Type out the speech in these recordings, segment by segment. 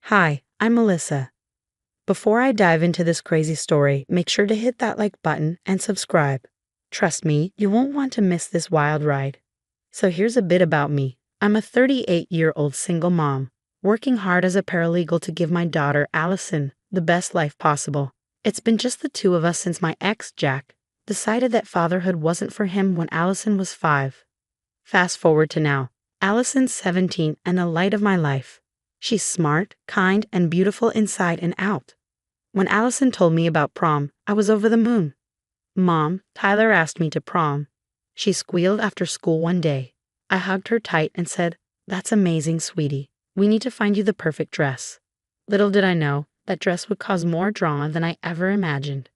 Hi, I'm Melissa. Before I dive into this crazy story, make sure to hit that like button and subscribe. Trust me, you won't want to miss this wild ride. So here's a bit about me. I'm a 38-year-old single mom, working hard as a paralegal to give my daughter, Allison, the best life possible. It's been just the two of us since my ex, Jack, decided that fatherhood wasn't for him when Allison was 5. Fast forward to now. Allison's 17 and the light of my life. She's smart, kind, and beautiful inside and out. When Allison told me about prom, I was over the moon. Mom, Tyler asked me to prom. She squealed after school one day. I hugged her tight and said, "That's amazing, sweetie. We need to find you the perfect dress." Little did I know, that dress would cause more drama than I ever imagined.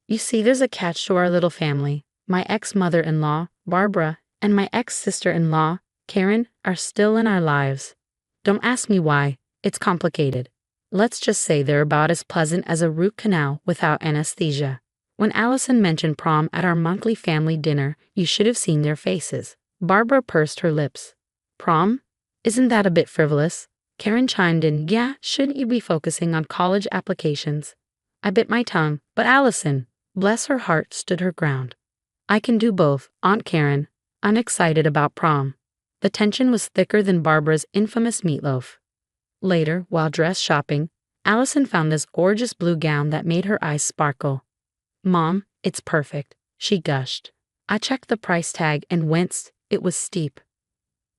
You see, there's a catch to our little family. My ex-mother-in-law, Barbara, and my ex-sister-in-law, Karen, are still in our lives. Don't ask me why, it's complicated. Let's just say they're about as pleasant as a root canal without anesthesia. When Allison mentioned prom at our monthly family dinner, you should have seen their faces. Barbara pursed her lips. "Prom? Isn't that a bit frivolous?" Karen chimed in, "Yeah, shouldn't you be focusing on college applications?" I bit my tongue, but Allison, bless her heart, stood her ground. "I can do both, Aunt Karen. I'm excited about prom." The tension was thicker than Barbara's infamous meatloaf. Later, while dress shopping, Allison found this gorgeous blue gown that made her eyes sparkle. "Mom, it's perfect," she gushed. I checked the price tag and winced. It was steep.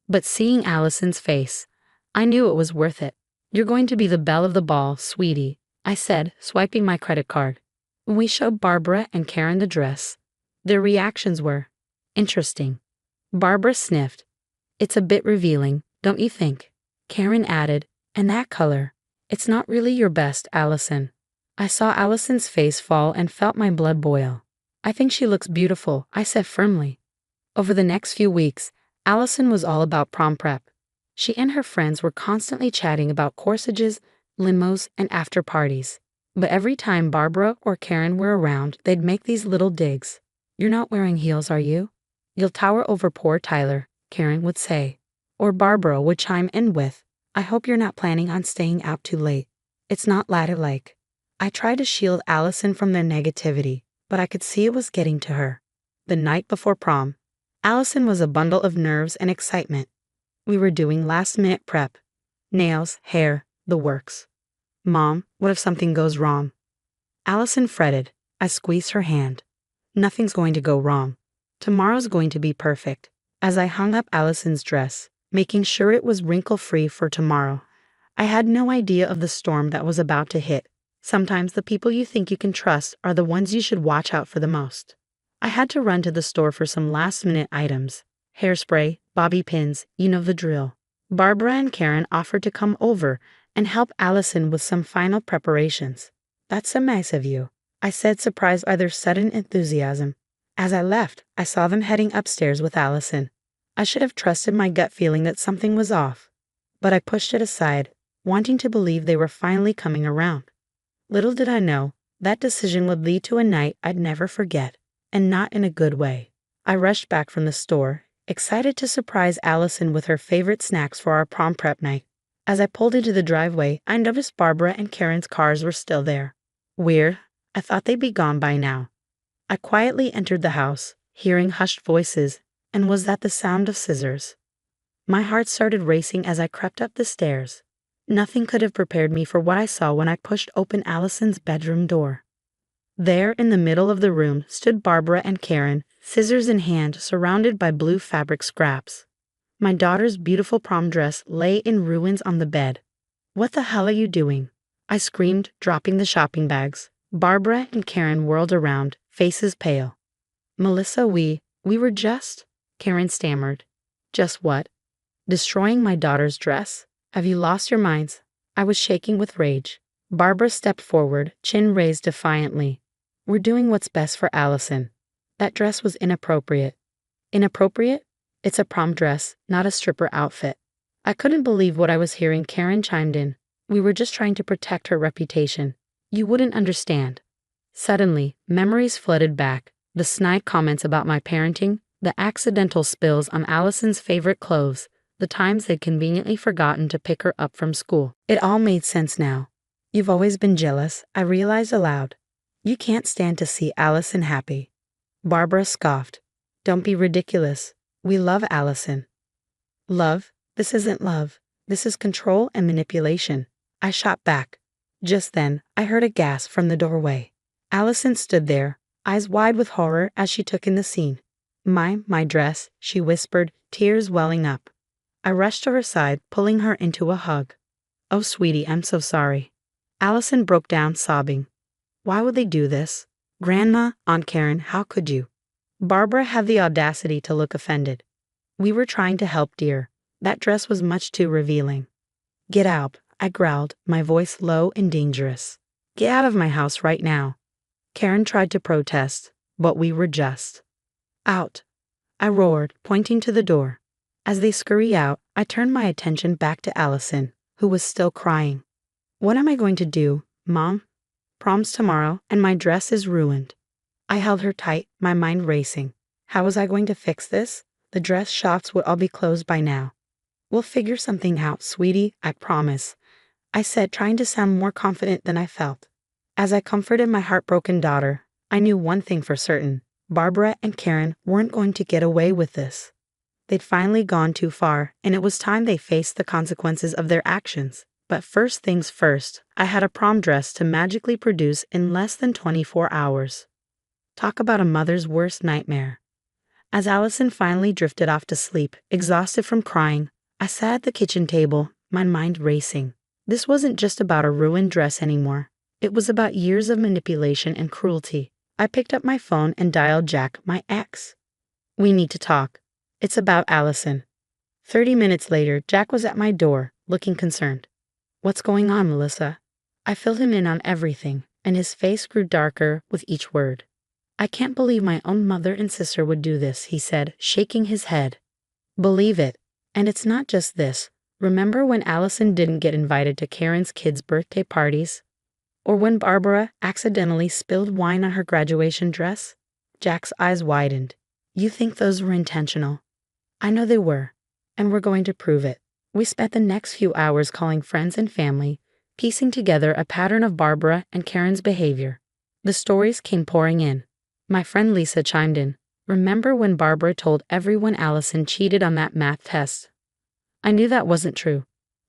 But seeing Allison's face, I knew it was worth it. "You're going to be the belle of the ball, sweetie," I said, swiping my credit card. When we showed Barbara and Karen the dress, their reactions were interesting. Barbara sniffed. "It's a bit revealing, don't you think?" Karen added, "And that color. It's not really your best, Allison." I saw Allison's face fall and felt my blood boil. "I think she looks beautiful," I said firmly. Over the next few weeks, Allison was all about prom prep. She and her friends were constantly chatting about corsages, limos, and after parties. But every time Barbara or Karen were around, they'd make these little digs. "You're not wearing heels, are you? You'll tower over poor Tyler," Karen would say. Or Barbara would chime in with, "I hope you're not planning on staying out too late. It's not ladylike." I tried to shield Allison from their negativity, but I could see it was getting to her. The night before prom, Allison was a bundle of nerves and excitement. We were doing last-minute prep. Nails, hair, the works. "Mom, what if something goes wrong?" Allison fretted. I squeezed her hand. "Nothing's going to go wrong. Tomorrow's going to be perfect." As I hung up Allison's dress, making sure it was wrinkle-free for tomorrow, I had no idea of the storm that was about to hit. Sometimes the people you think you can trust are the ones you should watch out for the most. I had to run to the store for some last-minute items. Hairspray, bobby pins, you know the drill. Barbara and Karen offered to come over and help Allison with some final preparations. "That's so nice of you," I said, surprised by their sudden enthusiasm. As I left, I saw them heading upstairs with Allison. I should have trusted my gut feeling that something was off, but I pushed it aside, wanting to believe they were finally coming around. Little did I know, that decision would lead to a night I'd never forget, and not in a good way. I rushed back from the store, excited to surprise Allison with her favorite snacks for our prom prep night. As I pulled into the driveway, I noticed Barbara and Karen's cars were still there. Weird, I thought they'd be gone by now. I quietly entered the house, hearing hushed voices, and was that the sound of scissors. My heart started racing as I crept up the stairs. Nothing could have prepared me for what I saw when I pushed open Allison's bedroom door. There in the middle of the room stood Barbara and Karen, scissors in hand, surrounded by blue fabric scraps. My daughter's beautiful prom dress lay in ruins on the bed. "What the hell are you doing?" I screamed, dropping the shopping bags. Barbara and Karen whirled around, faces pale. "Melissa, we were just..." Karen stammered. "Just what?" "Destroying my daughter's dress? Have you lost your minds?" I was shaking with rage. Barbara stepped forward, chin raised defiantly. "We're doing what's best for Allison. That dress was inappropriate." "Inappropriate? It's a prom dress, not a stripper outfit." I couldn't believe what I was hearing. Karen chimed in. "We were just trying to protect her reputation. You wouldn't understand." Suddenly, memories flooded back. The snide comments about my parenting, the accidental spills on Allison's favorite clothes, the times they'd conveniently forgotten to pick her up from school. It all made sense now. You've always been jealous, I realized aloud. You can't stand to see Allison happy. Barbara scoffed. Don't be ridiculous. We love Allison. Love? This isn't love. This is control and manipulation. I shot back. Just then, I heard a gasp from the doorway. Allison stood there, eyes wide with horror as she took in the scene. My dress, she whispered, tears welling up. I rushed to her side, pulling her into a hug. Oh, sweetie, I'm so sorry. Allison broke down, sobbing. Why would they do this? Grandma, Aunt Karen, how could you? Barbara had the audacity to look offended. We were trying to help, dear. That dress was much too revealing. Get out, I growled, my voice low and dangerous. Get out of my house right now. Karen tried to protest, but we were just. Out, I roared, pointing to the door. As they scurried out, I turned my attention back to Allison, who was still crying. What am I going to do, Mom? Prom's tomorrow, and my dress is ruined. I held her tight, my mind racing. How was I going to fix this? The dress shops would all be closed by now. We'll figure something out, sweetie, I promise, I said, trying to sound more confident than I felt. As I comforted my heartbroken daughter, I knew one thing for certain. Barbara and Karen weren't going to get away with this. They'd finally gone too far, and it was time they faced the consequences of their actions. But first things first, I had a prom dress to magically produce in less than 24 hours. Talk about a mother's worst nightmare. As Allison finally drifted off to sleep, exhausted from crying, I sat at the kitchen table, my mind racing. This wasn't just about a ruined dress anymore. It was about years of manipulation and cruelty. I picked up my phone and dialed Jack, my ex. We need to talk. It's about Allison. 30 minutes later, Jack was at my door, looking concerned. What's going on, Melissa? I filled him in on everything, and his face grew darker with each word. I can't believe my own mother and sister would do this, he said, shaking his head. Believe it. And it's not just this. Remember when Allison didn't get invited to Karen's kids' birthday parties? Or when Barbara accidentally spilled wine on her graduation dress? Jack's eyes widened. You think those were intentional? I know they were, and we're going to prove it. We spent the next few hours calling friends and family, piecing together a pattern of Barbara and Karen's behavior. The stories came pouring in. My friend Lisa chimed in. Remember when Barbara told everyone Allison cheated on that math test? I knew that wasn't true.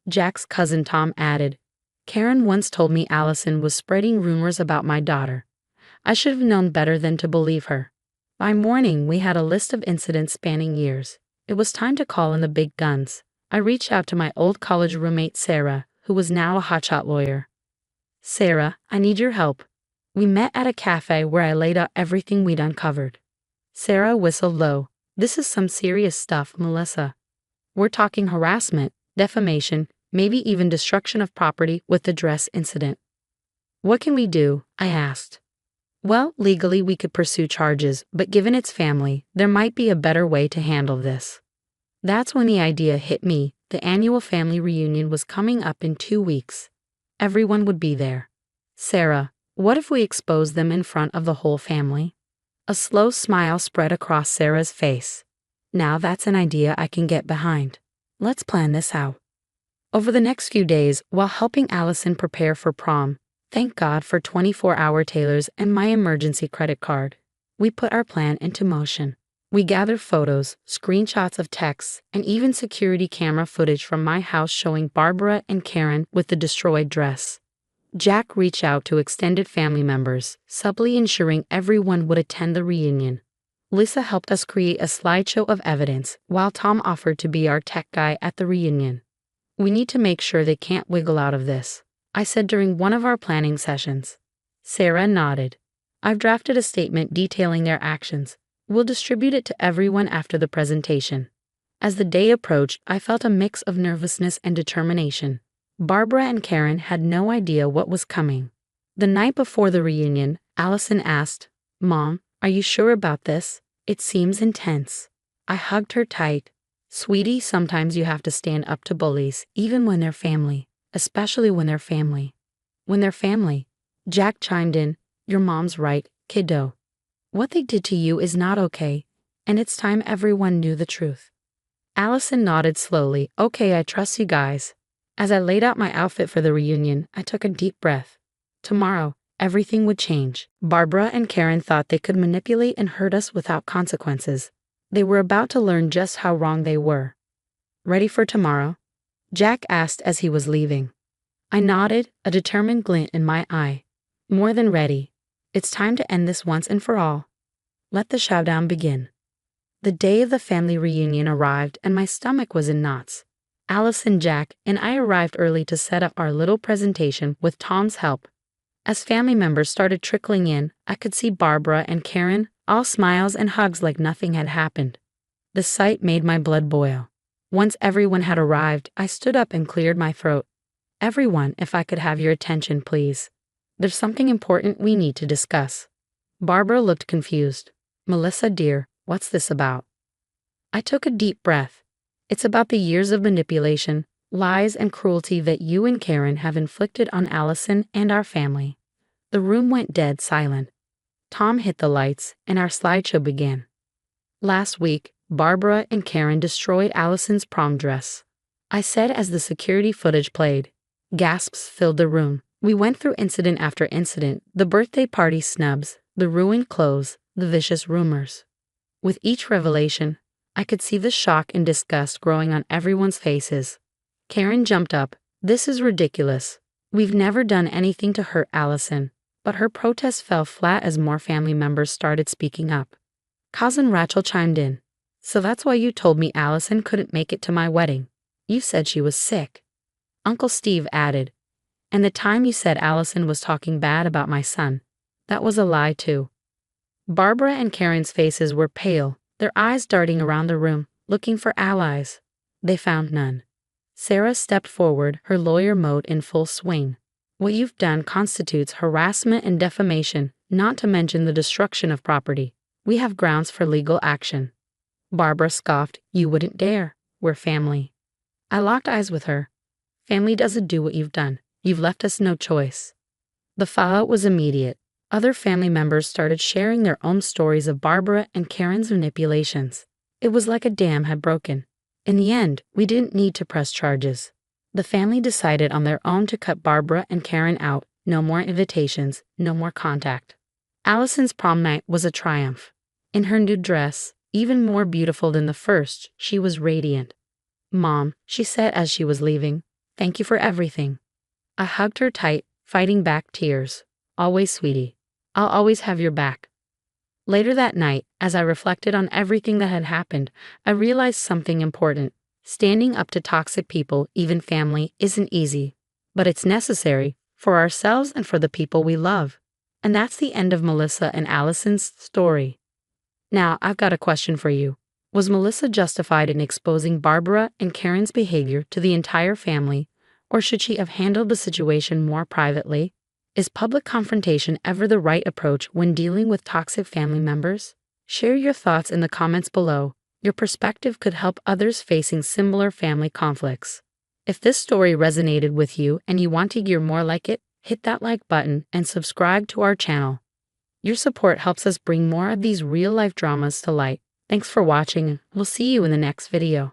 Jack's cousin Tom added. Karen once told me Allison was spreading rumors about my daughter. I should have known better than to believe her. By morning, we had a list of incidents spanning years. It was time to call in the big guns. I reached out to my old college roommate Sarah, who was now a hotshot lawyer. Sarah, I need your help. We met at a cafe where I laid out everything we'd uncovered. Sarah whistled low. This is some serious stuff, Melissa. We're talking harassment, defamation, maybe even destruction of property with the dress incident. What can we do? I asked. Well, legally we could pursue charges, but given its family, there might be a better way to handle this. That's when the idea hit me. The annual family reunion was coming up in 2 weeks. Everyone would be there. Sarah, what if we expose them in front of the whole family? A slow smile spread across Sarah's face. Now that's an idea I can get behind. Let's plan this out. Over the next few days, while helping Allison prepare for prom, thank God for 24-hour tailors and my emergency credit card, we put our plan into motion. We gathered photos, screenshots of texts, and even security camera footage from my house showing Barbara and Karen with the destroyed dress. Jack reached out to extended family members, subtly ensuring everyone would attend the reunion. Lisa helped us create a slideshow of evidence, while Tom offered to be our tech guy at the reunion. We need to make sure they can't wiggle out of this, I said during one of our planning sessions. Sarah nodded. I've drafted a statement detailing their actions. We'll distribute it to everyone after the presentation. As the day approached, I felt a mix of nervousness and determination. Barbara and Karen had no idea what was coming. The night before the reunion, Allison asked, Mom, are you sure about this? It seems intense. I hugged her tight. Sweetie, sometimes you have to stand up to bullies, even when they're family, especially when they're family. When they're family. Jack chimed in, your mom's right, kiddo. What they did to you is not okay, and it's time everyone knew the truth. Allison nodded slowly. Okay, I trust you guys. As I laid out my outfit for the reunion, I took a deep breath. Tomorrow, everything would change. Barbara and Karen thought they could manipulate and hurt us without consequences. They were about to learn just how wrong they were. Ready for tomorrow? Jack asked as he was leaving. I nodded, a determined glint in my eye. More than ready. It's time to end this once and for all. Let the showdown begin. The day of the family reunion arrived and my stomach was in knots. Allison, Jack, and I arrived early to set up our little presentation with Tom's help. As family members started trickling in, I could see Barbara and Karen, all smiles and hugs like nothing had happened. The sight made my blood boil. Once everyone had arrived, I stood up and cleared my throat. Everyone, if I could have your attention, please. There's something important we need to discuss. Barbara looked confused. Melissa, dear, what's this about? I took a deep breath. It's about the years of manipulation, lies, and cruelty that you and Karen have inflicted on Allison and our family. The room went dead silent. Tom hit the lights, and our slideshow began. Last week, Barbara and Karen destroyed Allison's prom dress. I said as the security footage played. Gasps filled the room. We went through incident after incident, the birthday party snubs, the ruined clothes, the vicious rumors. With each revelation, I could see the shock and disgust growing on everyone's faces. Karen jumped up. This is ridiculous. We've never done anything to hurt Allison. But her protest fell flat as more family members started speaking up. Cousin Rachel chimed in. So that's why you told me Allison couldn't make it to my wedding. You said she was sick. Uncle Steve added. And the time you said Allison was talking bad about my son. That was a lie too. Barbara and Karen's faces were pale, their eyes darting around the room, looking for allies. They found none. Sarah stepped forward, her lawyer mode in full swing. What you've done constitutes harassment and defamation, not to mention the destruction of property. We have grounds for legal action. Barbara scoffed. You wouldn't dare. We're family. I locked eyes with her. Family doesn't do what you've done. You've left us no choice. The fallout was immediate. Other family members started sharing their own stories of Barbara and Karen's manipulations. It was like a dam had broken. In the end, we didn't need to press charges. The family decided on their own to cut Barbara and Karen out. No more invitations, no more contact. Allison's prom night was a triumph. In her new dress, even more beautiful than the first, she was radiant. Mom, she said as she was leaving, thank you for everything. I hugged her tight, fighting back tears. Always, sweetie. I'll always have your back. Later that night, as I reflected on everything that had happened, I realized something important. Standing up to toxic people, even family, isn't easy. But it's necessary, for ourselves and for the people we love. And that's the end of Melissa and Allison's story. Now, I've got a question for you. Was Melissa justified in exposing Barbara and Karen's behavior to the entire family, or should she have handled the situation more privately? Is public confrontation ever the right approach when dealing with toxic family members? Share your thoughts in the comments below. Your perspective could help others facing similar family conflicts. If this story resonated with you and you want to hear more like it, hit that like button and subscribe to our channel. Your support helps us bring more of these real-life dramas to light. Thanks for watching. We'll see you in the next video.